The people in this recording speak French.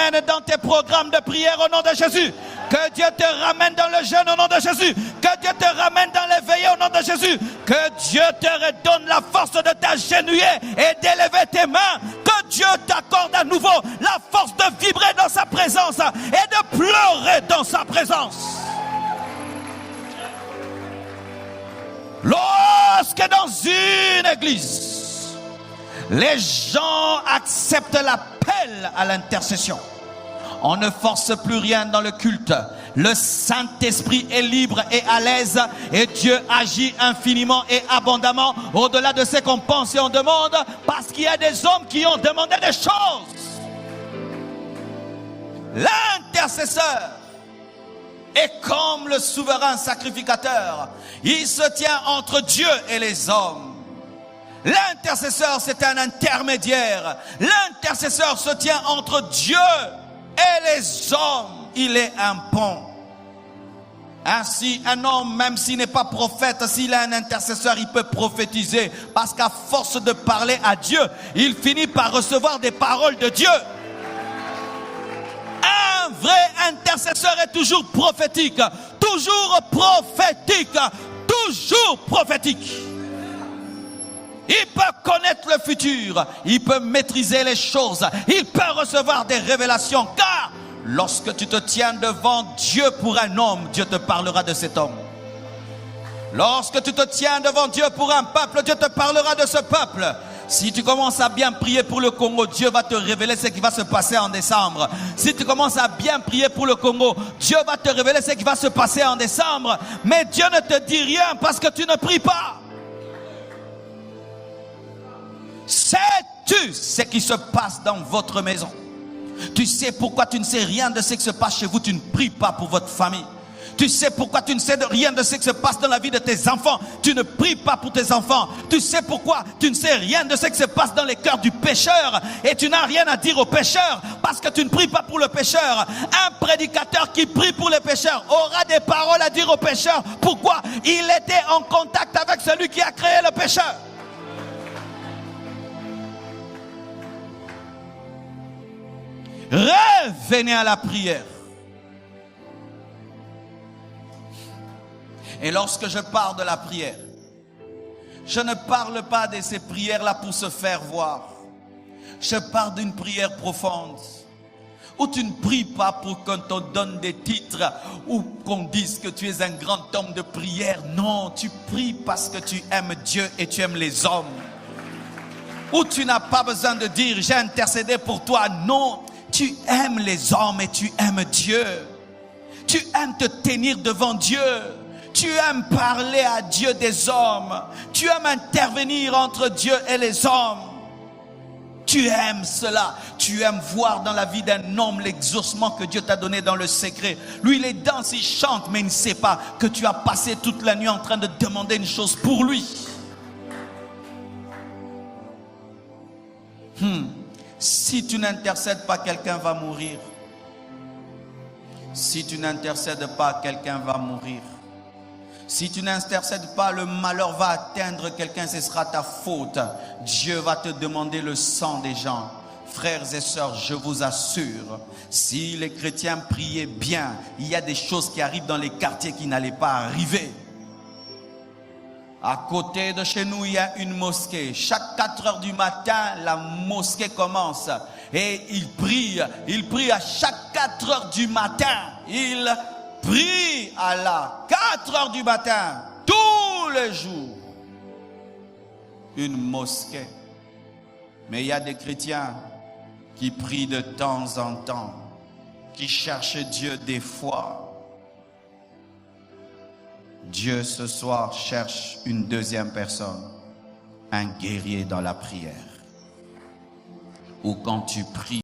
ramène dans tes programmes de prière au nom de Jésus. Que Dieu te ramène dans le jeûne au nom de Jésus. Que Dieu te ramène dans les veillées au nom de Jésus. Que Dieu te redonne la force de t'agenouiller et d'élever tes mains. Que Dieu t'accorde à nouveau la force de vibrer dans sa présence et de pleurer dans sa présence. Lorsque dans une église, les gens acceptent l'appel à l'intercession, on ne force plus rien dans le culte. Le Saint-Esprit est libre et à l'aise et Dieu agit infiniment et abondamment au-delà de ce qu'on pense et on demande, parce qu'il y a des hommes qui ont demandé des choses. L'intercesseur est comme le souverain sacrificateur. Il se tient entre Dieu et les hommes. L'intercesseur, c'est un intermédiaire. L'intercesseur se tient entre Dieu et les hommes. Il est un pont. Ainsi, un homme, même s'il n'est pas prophète, s'il a un intercesseur, il peut prophétiser. Parce qu'à force de parler à Dieu, il finit par recevoir des paroles de Dieu. Un vrai intercesseur est toujours prophétique. Toujours prophétique. Toujours prophétique. Il peut connaître le futur. Il peut maîtriser les choses. Il peut recevoir des révélations. Car lorsque tu te tiens devant Dieu pour un homme, Dieu te parlera de cet homme. Lorsque tu te tiens devant Dieu pour un peuple, Dieu te parlera de ce peuple. Si tu commences à bien prier pour le Congo, Dieu va te révéler ce qui va se passer en décembre. Si tu commences à bien prier pour le Congo, Dieu va te révéler ce qui va se passer en décembre. Mais Dieu ne te dit rien parce que tu ne pries pas. Sais-tu ce qui se passe dans votre maison? Tu sais pourquoi tu ne sais rien de ce qui se passe chez vous? Tu ne pries pas pour votre famille. Tu sais pourquoi tu ne sais rien de ce qui se passe dans la vie de tes enfants? Tu ne pries pas pour tes enfants. Tu sais pourquoi tu ne sais rien de ce qui se passe dans les cœurs du pécheur et tu n'as rien à dire au pécheur parce que tu ne pries pas pour le pécheur. Un prédicateur qui prie pour les pécheurs aura des paroles à dire au pécheur. Pourquoi? Il était en contact avec celui qui a créé le pécheur. Revenez à la prière. Et lorsque je parle de la prière, je ne parle pas de ces prières-là pour se faire voir. Je parle d'une prière profonde, où tu ne pries pas pour qu'on te donne des titres, ou qu'on dise que tu es un grand homme de prière. Non, tu pries parce que tu aimes Dieu et tu aimes les hommes. Où tu n'as pas besoin de dire, j'ai intercédé pour toi. Non, tu aimes les hommes et tu aimes Dieu. Tu aimes te tenir devant Dieu. Tu aimes parler à Dieu des hommes. Tu aimes intervenir entre Dieu et les hommes. Tu aimes cela. Tu aimes voir dans la vie d'un homme l'exaucement que Dieu t'a donné dans le secret. Lui, il danse, il chante, mais il ne sait pas que tu as passé toute la nuit en train de demander une chose pour lui. Si tu n'intercèdes pas, quelqu'un va mourir. Si tu n'intercèdes pas, quelqu'un va mourir. Si tu n'intercèdes pas, le malheur va atteindre quelqu'un, ce sera ta faute. Dieu va te demander le sang des gens. Frères et sœurs, je vous assure, si les chrétiens priaient bien, il y a des choses qui arrivent dans les quartiers qui n'allaient pas arriver. À côté de chez nous, il y a une mosquée. Chaque 4 heures du matin, la mosquée commence. Et il prie à chaque 4 heures du matin. Il prie à la 4 heures du matin, tous les jours. Une mosquée. Mais il y a des chrétiens qui prient de temps en temps, qui cherchent Dieu des fois. Dieu ce soir cherche une deuxième personne, un guerrier dans la prière. Ou quand tu pries,